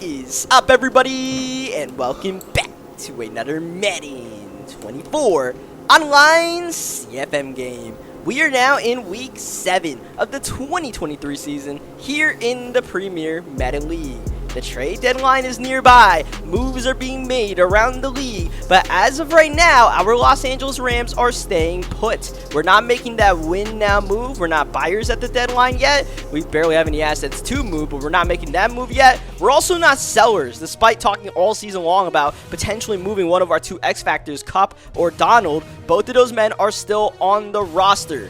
is up, everybody, and welcome back to another Madden 24 online CFM game. We are now in week 7 of the 2023 season here in the Premier Madden League. The trade deadline is nearby, moves are being made around the league, but as of right now, our Los Angeles Rams are staying put. We're not making that win now move, we're not buyers at the deadline yet, we barely have any assets to move, but we're not making that move yet. We're also not sellers, despite talking all season long about potentially moving one of our two X Factors, Cup or Donald. Both of those men are still on the roster.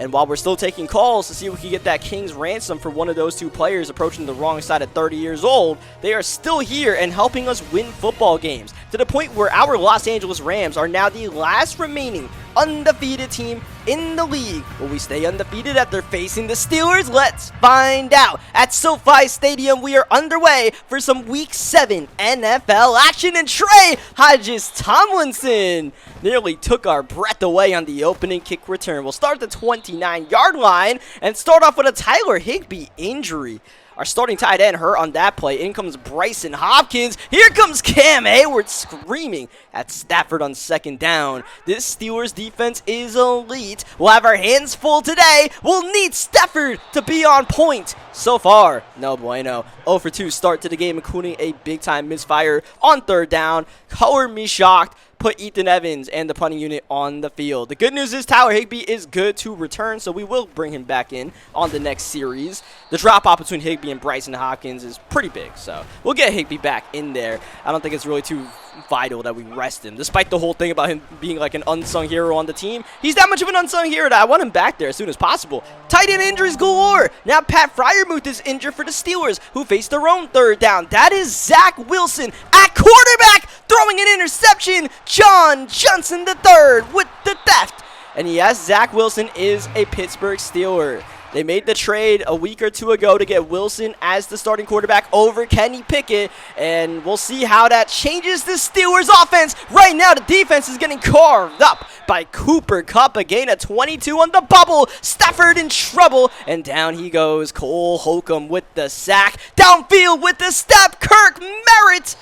And while we're still taking calls to see if we can get that King's ransom for one of those two players approaching the wrong side of 30 years old, they are still here and helping us win football games, to the point where our Los Angeles Rams are now the last remaining undefeated team in the league. Will we stay undefeated after facing the Steelers? Let's find out. At SoFi Stadium, we are underway for some Week 7 NFL action, and Trey Hodges-Tomlinson nearly took our breath away on the opening kick return. We'll start at the 29-yard line and start off with a Tyler Higbee injury. Our starting tight end hurt on that play. In comes Bryson Hopkins. Here comes Cam Hayward screaming at Stafford on second down. This Steelers defense is elite. We'll have our hands full today. We'll need Stafford to be on point. So far, no bueno. 0 for 2 start to the game, including a big-time misfire on third down. Color me shocked. Put Ethan Evans and the punting unit on the field. The good news is Tyler Higbee is good to return, so we will bring him back in on the next series. The drop-off between Higbee and Bryson Hopkins is pretty big, so we'll get Higbee back in there. I don't think it's really too vital that we rest him. Despite the whole thing about him being like an unsung hero on the team, he's that much of an unsung hero that I want him back there as soon as possible. Tight end injuries galore. Now Pat Freiermuth is injured for the Steelers, who face their own third down. That is Zach Wilson at quarterback, throwing an interception. John Johnson III with the theft. And yes, Zach Wilson is a Pittsburgh Steeler. They made the trade a week or two ago to get Wilson as the starting quarterback over Kenny Pickett, and we'll see how that changes the Steelers' offense. Right now, the defense is getting carved up by Cooper Kupp, a gain of 22 on the bubble. Stafford in trouble, and down he goes. Cole Holcomb with the sack. Downfield with the step, Kirk Merritt.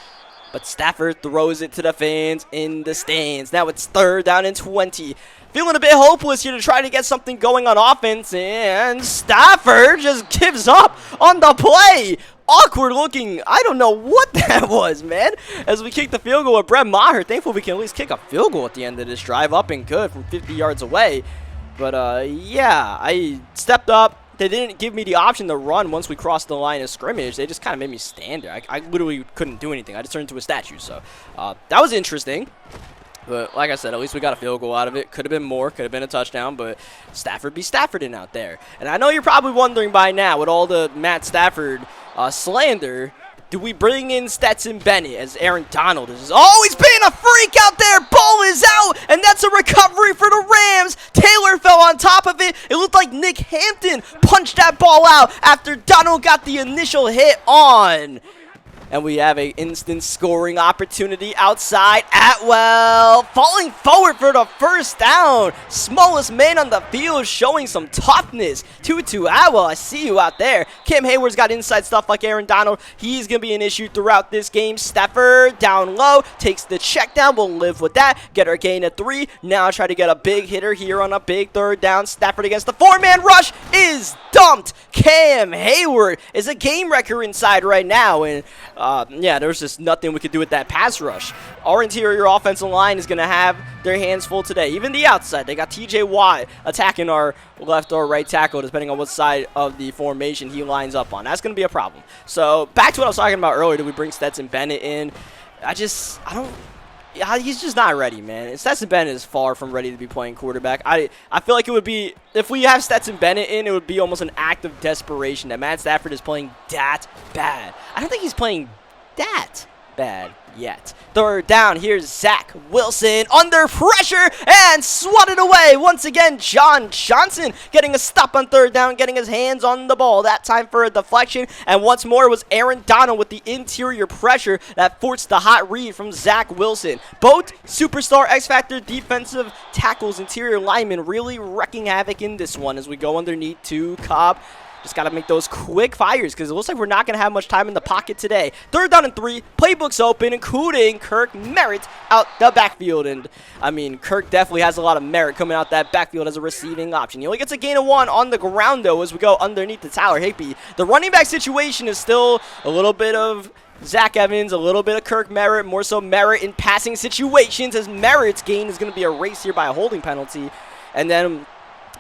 But Stafford throws it to the fans in the stands. Now it's third down and 20. Feeling a bit hopeless here to try to get something going on offense, and Stafford just gives up on the play. Awkward looking. I don't know what that was, man. As we kick the field goal with Brett Maher. Thankful we can at least kick a field goal at the end of this drive, up and good from 50 yards away. But, yeah, I stepped up. They didn't give me the option to run once we crossed the line of scrimmage. They just kind of made me stand there. I literally couldn't do anything. I just turned into a statue. So that was interesting. But like I said, at least we got a field goal out of it. Could have been more. Could have been a touchdown. But Stafford be Staffording out there. And I know you're probably wondering by now, with all the Matt Stafford slander, do we bring in Stetson Bennett as Aaron Donald is always being a freak out there? Ball is out, and that's a recovery for the Rams. Taylor fell on top of it. It looked like Nick Hampton punched that ball out after Donald got the initial hit on. And we have an instant scoring opportunity outside. Atwell falling forward for the first down. Smallest man on the field showing some toughness. Tutu Atwell, I see you out there. Cam Hayward's got inside stuff like Aaron Donald. He's going to be an issue throughout this game. Stafford down low, takes the check down. We'll live with that. Get our gain of 3. Now try to get a big hitter here on a big third down. Stafford against the 4-man rush is dumped. Cam Hayward is a game wrecker inside right now. And yeah, there's just nothing we could do with that pass rush. Our interior offensive line is going to have their hands full today. Even the outside, they got TJ Watt attacking our left or right tackle, depending on what side of the formation he lines up on. That's going to be a problem. So back to what I was talking about earlier. Did we bring Stetson Bennett in? He's just not ready, man. Stetson Bennett is far from ready to be playing quarterback. I feel like it would be, if we have Stetson Bennett in, it would be almost an act of desperation that Matt Stafford is playing that bad. I don't think he's playing that bad yet. Third down, here's Zach Wilson under pressure and swatted away. Once again, John Johnson getting a stop on third down, getting his hands on the ball. That time for a deflection, and once more it was Aaron Donald with the interior pressure that forced the hot read from Zach Wilson. Both superstar X-Factor defensive tackles, interior linemen really wrecking havoc in this one as we go underneath to Cobb. Just got to make those quick fires because it looks like we're not going to have much time in the pocket today. 3rd down and 3. Playbook's open, including Kirk Merritt out the backfield. And, I mean, Kirk definitely has a lot of merit coming out that backfield as a receiving option. He only gets a gain of 1 on the ground, though, as we go underneath the Tyler Higbee. The running back situation is still a little bit of Zach Evans, a little bit of Kirk Merritt, more so Merritt in passing situations, as Merritt's gain is going to be erased here by a holding penalty. And then,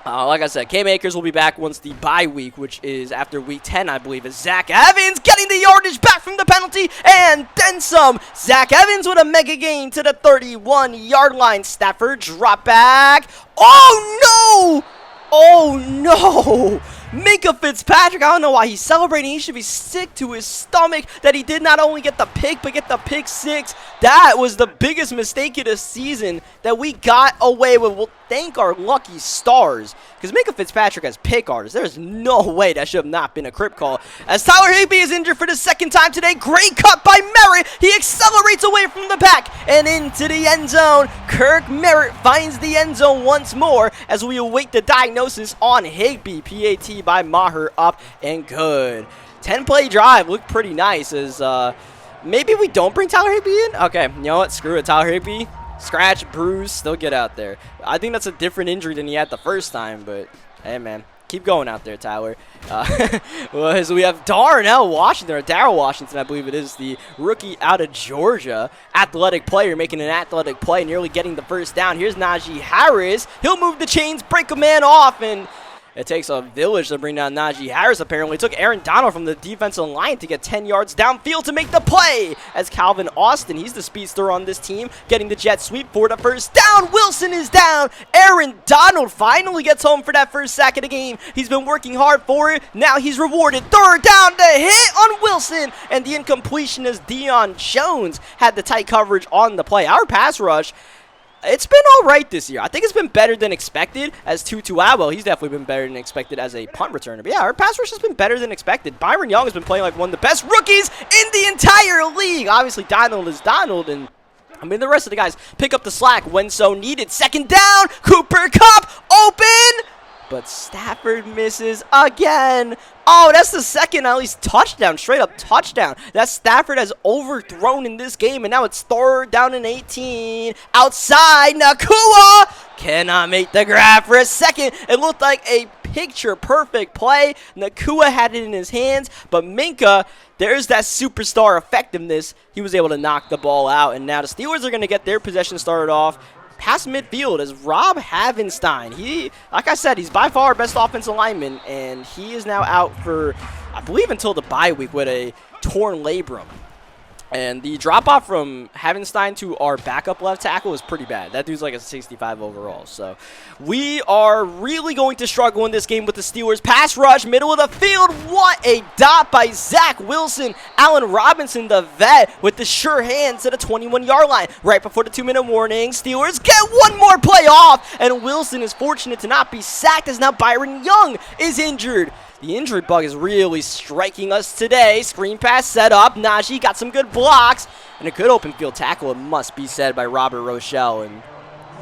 like I said, K-Makers will be back once the bye week, which is after week 10, I believe, as Zach Evans getting the yardage back from the penalty, and then some. Zach Evans with a mega gain to the 31-yard line. Stafford drop back. Oh, no! Oh, no! Minkah Fitzpatrick, I don't know why he's celebrating. He should be sick to his stomach that he did not only get the pick, but get the pick 6. That was the biggest mistake of the season that we got away with. We'll thank our lucky stars, because Minkah Fitzpatrick has pick artists. There's no way that should have not been a crip call. As Tyler Higbee is injured for the 2nd time today, great cut by Merritt. He accelerates away from the pack and into the end zone. Kirk Merritt finds the end zone once more as we await the diagnosis on Higbee. PAT by Maher, up and good. 10-play drive looked pretty nice as maybe we don't bring Tyler Higbee in. Okay, you know what? Screw it. Tyler Higbee, scratch, bruise, still get out there. I think that's a different injury than he had the first time, but hey, man, keep going out there, Tyler. Well, so we have Darnell Washington, or Darrell Washington, I believe it is, the rookie out of Georgia. Athletic player making an athletic play, nearly getting the first down. Here's Najee Harris. He'll move the chains, break a man off, and it takes a village to bring down Najee Harris, apparently. It took Aaron Donald from the defensive line to get 10 yards downfield to make the play. As Calvin Austin, he's the speedster on this team, getting the jet sweep for the first down. Wilson is down. Aaron Donald finally gets home for that first sack of the game. He's been working hard for it. Now he's rewarded. 3rd down, the hit on Wilson. And the incompletion as Deion Jones had the tight coverage on the play. Our pass rush, it's been all right this year. I think it's been better than expected as Tutu Atwell. He's definitely been better than expected as a punt returner. But yeah, our pass rush has been better than expected. Byron Young has been playing like one of the best rookies in the entire league. Obviously, Donald is Donald, and I mean, the rest of the guys pick up the slack when so needed. 2nd down, Cooper Kupp open, but Stafford misses again. Oh, that's the 2nd, at least, touchdown, straight up touchdown that Stafford has overthrown in this game, and now it's 3rd down and 18. Outside, Nakua cannot make the grab for a second. It looked like a picture-perfect play. Nakua had it in his hands, but Minkah, there's that superstar effectiveness. He was able to knock the ball out, and now the Steelers are going to get their possession started off past midfield as Rob Havenstein. He, like I said, he's by far our best offensive lineman, and he is now out for, I believe, until the bye week with a torn labrum. And the drop-off from Havenstein to our backup left tackle is pretty bad. That dude's like a 65 overall. So we are really going to struggle in this game with the Steelers. Pass rush, middle of the field. What a dot by Zach Wilson. Allen Robinson, the vet, with the sure hands to the 21-yard line. Right before the 2-minute warning, Steelers get one more play off. And Wilson is fortunate to not be sacked as now Byron Young is injured. The injury bug is really striking us today. Screen pass set up. Najee got some good blocks. And a good open field tackle, it must be said, by Robert Rochelle. And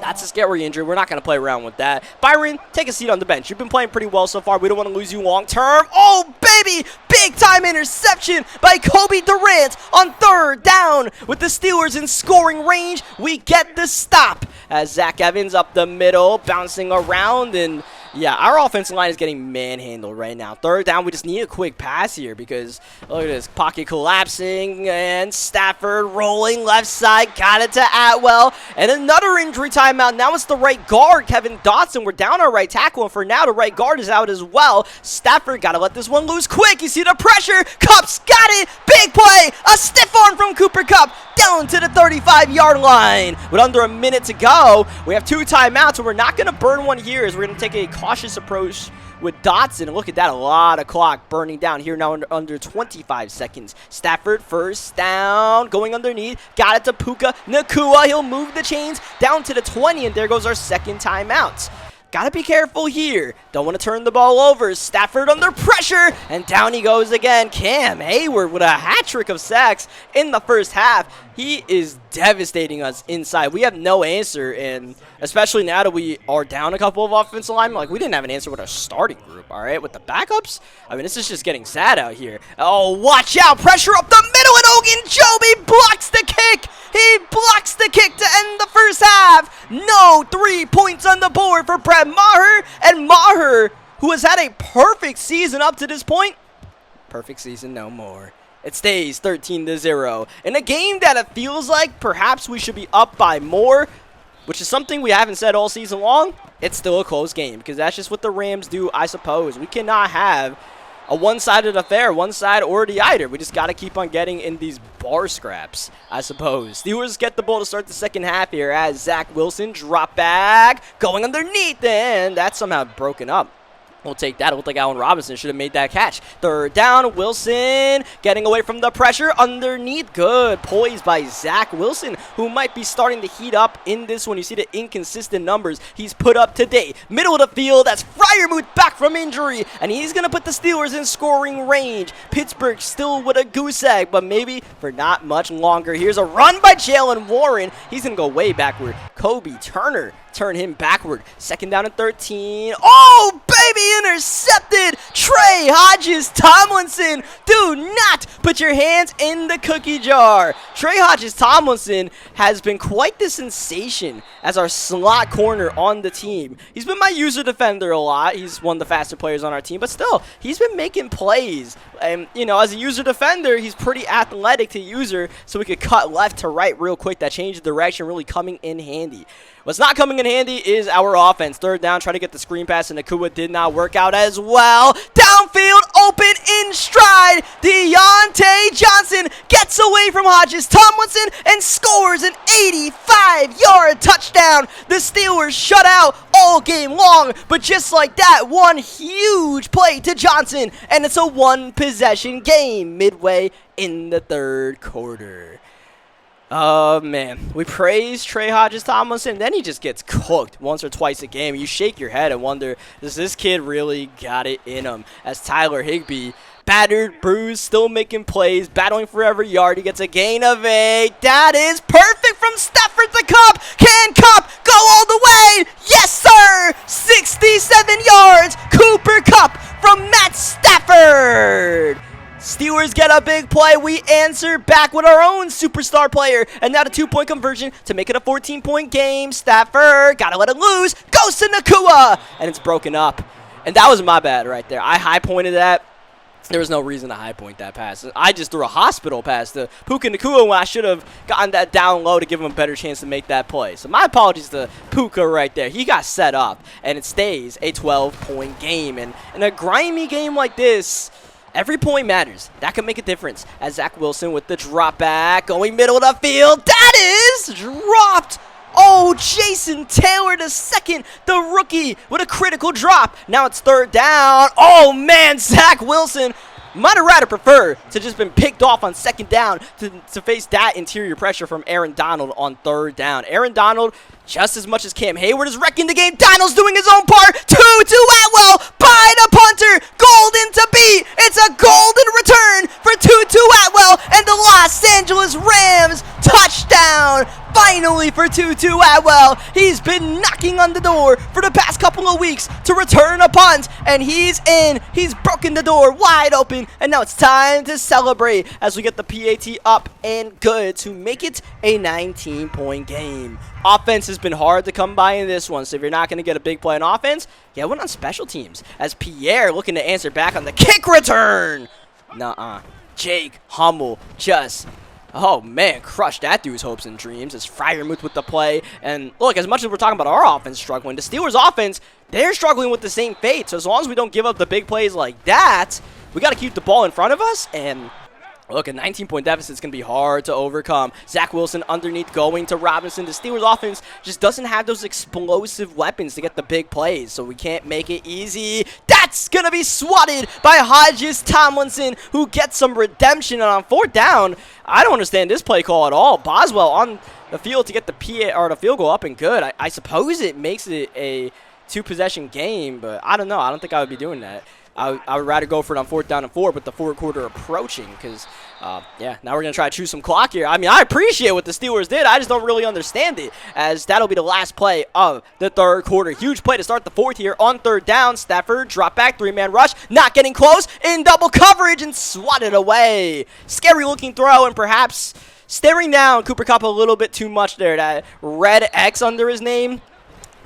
that's a scary injury. We're not going to play around with that. Byron, take a seat on the bench. You've been playing pretty well so far. We don't want to lose you long term. Oh, baby! Big-time interception by Kobe Durant on 3rd down. With the Steelers in scoring range, we get the stop. As Zach Evans up the middle, bouncing around, and yeah, our offensive line is getting manhandled right now. 3rd down, we just need a quick pass here because look at this, pocket collapsing, and Stafford rolling left side, got it to Atwell, and another injury timeout. Now it's the right guard, Kevin Dotson. We're down our right tackle, and for now, the right guard is out as well. Stafford got to let this one loose quick. You see the pressure. Kupp's got it. Big play. A stiff arm from Cooper Kupp down to the 35-yard line. With under a minute to go, we have 2 timeouts, and we're not going to burn one here as we're going to take a cautious approach with Dotson. And look at that, a lot of clock burning down here now under 25 seconds. Stafford, 1st down, going underneath, got it to Puka Nakua. He'll move the chains down to the 20, and there goes our 2nd timeout. Gotta be careful here. Don't want to turn the ball over. Stafford under pressure, and down he goes again. Cam Hayward with a hat trick of sacks in the first half. He is devastating us inside. We have no answer, and especially now that we are down a couple of offensive linemen, like we didn't have an answer with our starting group, all right? With the backups, I mean, this is just getting sad out here. Oh, watch out. Pressure up the middle, and Ogunjobi blocks the kick. He blocks the kick to end the first half. No 3 points on the board for Brett Maher, and Maher, who has had a perfect season up to this point, perfect season no more. It stays 13-0 in a game that it feels like perhaps we should be up by more, which is something we haven't said all season long. It's still a close game because that's just what the Rams do, I suppose. We cannot have a one-sided affair, one side or the other. We just got to keep on getting in these bar scraps, I suppose. Steelers get the ball to start the second half here as Zach Wilson drop back, going underneath, and that's somehow broken up. We'll take that. It looked like Allen Robinson should have made that catch. Third down, Wilson getting away from the pressure underneath. Good poise by Zach Wilson, who might be starting to heat up in this one. You see the inconsistent numbers he's put up today. Middle of the field, that's Freiermuth back from injury, and he's going to put the Steelers in scoring range. Pittsburgh still with a goose egg, but maybe for not much longer. Here's a run by Jalen Warren. He's going to go way backward. Kobe Turner turn him backward. Second down and 13. Oh, baby, intercepted. Trey Hodges Tomlinson. Do not put your hands in the cookie jar. Trey Hodges Tomlinson has been quite the sensation as our slot corner on the team. He's been my user defender a lot. He's one of the faster players on our team, but still, he's been making plays. And, you know, as a user defender, he's pretty athletic to user, so we could cut left to right real quick. That change of direction really coming in handy. What's not coming in handy is our offense. Third down, try to get the screen pass, and Nakua did not work out as well. Downfield, open in stride. Deontay Johnson gets away from Hodges Tomlinson and scores an 85-yard touchdown. The Steelers shut out all game long, but just like that, one huge play to Johnson, and it's a one-possession game midway in the third quarter. Oh, man. We praise Trey Hodges Tomlinson, then he just gets cooked once or twice a game. You shake your head and wonder, does this kid really got it in him? As Tyler Higbee, battered, bruised, still making plays, battling for every yard. He gets a gain of 8. That is perfect from Stafford to Cup. Can Cup go all the way? Yes, sir! 67 yards. Cooper Cup from Matt Stafford. Steelers get a big play. We answer back with our own superstar player. And now the 2-point conversion to make it a 14-point game. Stafford, gotta let it loose. Goes to Nakua. And it's broken up. And that was my bad right there. I high-pointed that. There was no reason to high-point that pass. I just threw a hospital pass to Puka Nakua when I should have gotten that down low to give him a better chance to make that play. So my apologies to Puka right there. He got set up, and it stays a 12-point game. And in a grimy game like this, every point matters. That can make a difference. As Zach Wilson with the drop back, going middle of the field. That is dropped. Oh, Jason Taylor the second, the rookie with a critical drop. Now it's third down. Oh, man, Zach Wilson might have rather preferred to just been picked off on second down to face that interior pressure from Aaron Donald on third down. Aaron Donald, just as much as Cam Hayward, is wrecking the game. Donald's doing his own part. Tutu Atwell by the punter. Golden to beat. It's a golden return for Tutu Atwell and the Los Angeles Rams. Touchdown. Finally for Tutu Atwell. He's been knocking on the door for the past couple of weeks to return a punt, and he's in. He's broken the door wide open, and now it's time to celebrate as we get the PAT up and good to make it a 19-point game. Offense has been hard to come by in this one, so if you're not going to get a big play on offense, get one on special teams. As Pierre looking to answer back on the kick return. Nuh-uh. Jake Hummel just... oh, man, crushed that dude's hopes and dreams as Freiermuth with the play. And look, as much as we're talking about our offense struggling, the Steelers' offense, they're struggling with the same fate. So as long as we don't give up the big plays like that, we got to keep the ball in front of us. And look, a 19-point deficit is going to be hard to overcome. Zach Wilson underneath going to Robinson. The Steelers' offense just doesn't have those explosive weapons to get the big plays, so we can't make it easy. That's going to be swatted by Hodges Tomlinson, who gets some redemption. And on fourth down, I don't understand this play call at all. Boswell on the field to get the field goal up and good. I suppose it makes it a 2-possession game, but I don't know. I don't think I would be doing that. I would rather go for it on 4th down and 4 with the fourth quarter approaching because, yeah, now we're going to try to choose some clock here. I mean, I appreciate what the Steelers did. I just don't really understand it, as that'll be the last play of the 3rd quarter. Huge play to start the 4th here on 3rd down. Stafford, drop back, 3-man rush, not getting close, in double coverage, and swatted away. Scary looking throw, and perhaps staring down Cooper Kupp a little bit too much there. That red X under his name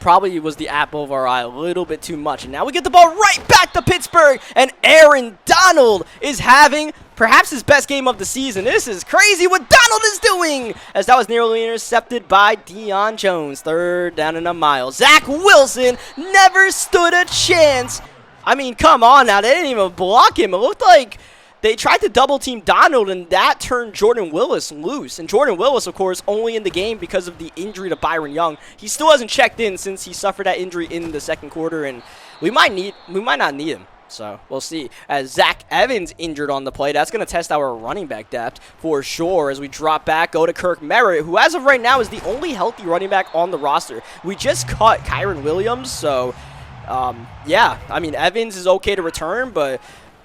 probably was the apple of our eye a little bit too much. And now we get the ball right back to Pittsburgh, and Aaron Donald is having perhaps his best game of the season. This is crazy what Donald is doing, as that was nearly intercepted by Deion Jones. 3rd down and a mile. Zach Wilson never stood a chance. I mean, come on now. They didn't even block him. It looked like they tried to double team Donald, and that turned Jordan Willis loose. And Jordan Willis, of course, only in the game because of the injury to Byron Young. He still hasn't checked in since he suffered that injury in the 2nd quarter, and we might not need him. So we'll see. As Zach Evans injured on the play, that's going to test our running back depth for sure. As we drop back, go to Kirk Merritt, who as of right now is the only healthy running back on the roster. We just cut Kyron Williams, so yeah, I mean, Evans is okay to return, but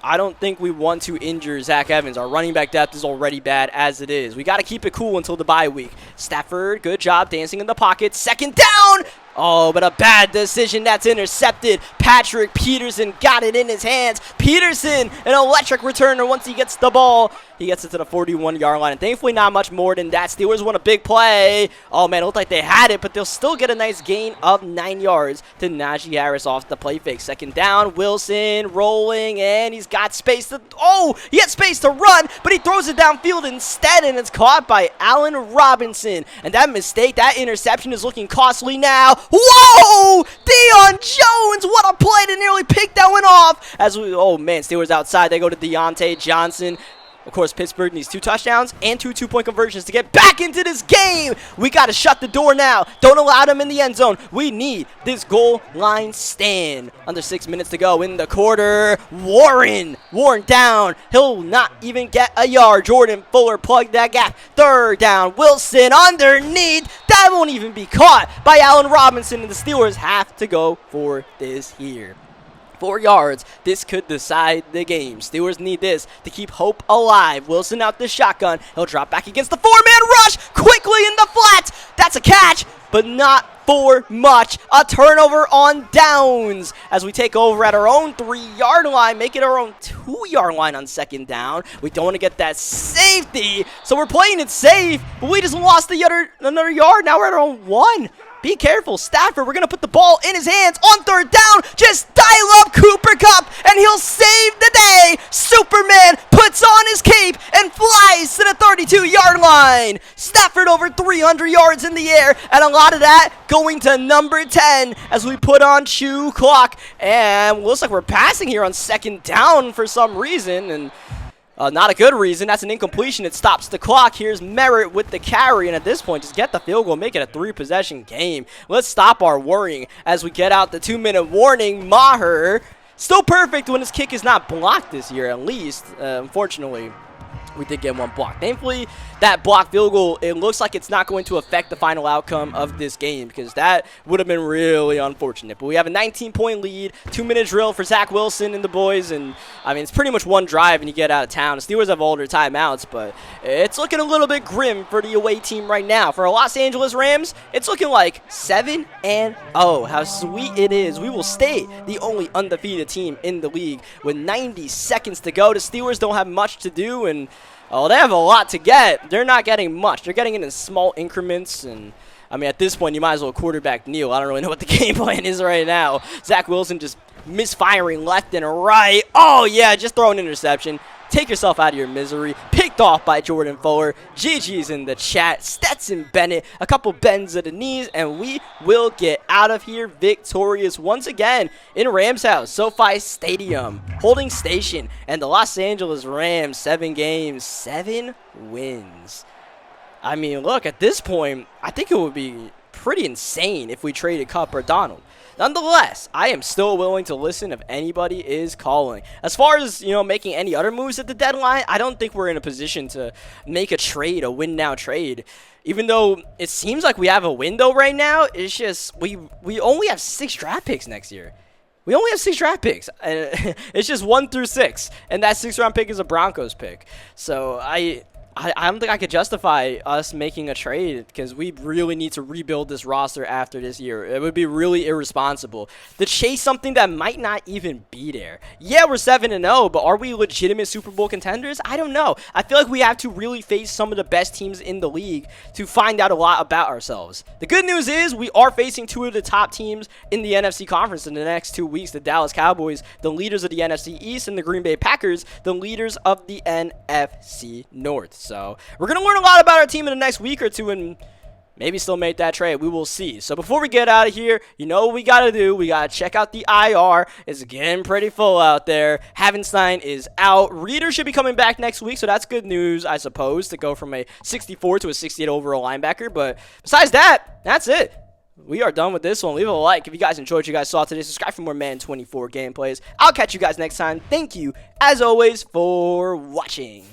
I don't think we want to injure Zach Evans. Our running back depth is already bad as it is. We got to keep it cool until the bye week. Stafford, good job dancing in the pocket. 2nd down. Oh, but a bad decision. That's intercepted. Patrick Peterson got it in his hands. Peterson, an electric returner once he gets the ball. He gets it to the 41-yard line. And thankfully, not much more than that. Steelers won a big play. Oh, man, it looked like they had it, but they'll still get a nice gain of 9 yards to Najee Harris off the play fake. 2nd down, Wilson rolling, and he's got space to... Oh, he had space to run, but he throws it downfield instead, and it's caught by Allen Robinson. And that mistake, that interception is looking costly now. Whoa! Deion Jones! What a play to nearly pick that one off! As we... Oh, man, Steelers outside. They go to Deontay Johnson. Of course, Pittsburgh needs 2 touchdowns and 2 2-point conversions to get back into this game. We got to shut the door now. Don't allow them in the end zone. We need this goal line stand. Under 6 minutes to go in the quarter. Warren down. He'll not even get a yard. Jordan Fuller plugged that gap. 3rd down. Wilson underneath. That won't even be caught by Allen Robinson, and the Steelers have to go for this here. 4 yards. This could decide the game. Steelers need this to keep hope alive. Wilson out the shotgun. He'll drop back against the 4-man rush. Quickly in the flat. That's a catch, but not for much. A turnover on downs as we take over at our own 3-yard line, make it our own 2-yard line on 2nd down. We don't want to get that safety, so we're playing it safe, but we just lost another yard. Now we're at our own 1. Be careful, Stafford. We're going to put the ball in his hands on 3rd down. Just dial up Cooper Kupp, and he'll save the day. Superman puts on his cape and flies to the 32-yard line. Stafford over 300 yards in the air, and a lot of that going to number 10 as we put on shoe clock. And looks like we're passing here on 2nd down for some reason, and not a good reason. That's an incompletion. It stops the clock. Here's Merritt with the carry, and at this point, just get the field goal, make it a 3-possession game. Let's stop our worrying as we get out the 2-minute warning. Maher, still perfect when his kick is not blocked this year, at least. Unfortunately, we did get 1 block. Thankfully, that blocked field goal, it looks like it's not going to affect the final outcome of this game, because that would have been really unfortunate. But we have a 19-point lead, 2-minute drill for Zach Wilson and the boys, and I mean, it's pretty much 1 drive and you get out of town. The Steelers have all their timeouts, but it's looking a little bit grim for the away team right now. For our Los Angeles Rams, it's looking like 7-0. How sweet it is. We will stay the only undefeated team in the league with 90 seconds to go. The Steelers don't have much to do, and oh, they have a lot to get. They're not getting much. They're getting it in small increments, and I mean, at this point, you might as well quarterback kneel. I don't really know what the game plan is right now. Zach Wilson just misfiring left and right. Oh, yeah, just throw an interception. Take yourself out of your misery. Picked off by Jordan Fuller. GG's in the chat. Stetson Bennett. A couple bends of the knees, and we will get out of here victorious once again in Rams house, SoFi Stadium, holding station. And the Los Angeles Rams, 7 games, 7 wins. I mean, look, at this point, I think it would be pretty insane if we traded Cup or Donald. Nonetheless, I am still willing to listen if anybody is calling. As far as, making any other moves at the deadline, I don't think we're in a position to make a trade, a win-now trade. Even though it seems like we have a window right now, it's just we only have 6 draft picks next year. We only have 6 draft picks. It's just 1 through 6, and that 6th round pick is a Broncos pick. So I don't think I could justify us making a trade because we really need to rebuild this roster after this year. It would be really irresponsible to chase something that might not even be there. Yeah, we're 7-0, but are we legitimate Super Bowl contenders? I don't know. I feel like we have to really face some of the best teams in the league to find out a lot about ourselves. The good news is we are facing 2 of the top teams in the NFC conference in the next 2 weeks. The Dallas Cowboys, the leaders of the NFC East, and the Green Bay Packers, the leaders of the NFC North. So we're going to learn a lot about our team in the next week or two and maybe still make that trade. We will see. So before we get out of here, you know what we got to do. We got to check out the IR. It's getting pretty full out there. Havenstein is out. Reader should be coming back next week, so that's good news, I suppose, to go from a 64 to a 68 overall linebacker. But besides that, that's it. We are done with this one. Leave a like if you guys enjoyed what you guys saw today. Subscribe for more Madden 24 gameplays. I'll catch you guys next time. Thank you, as always, for watching.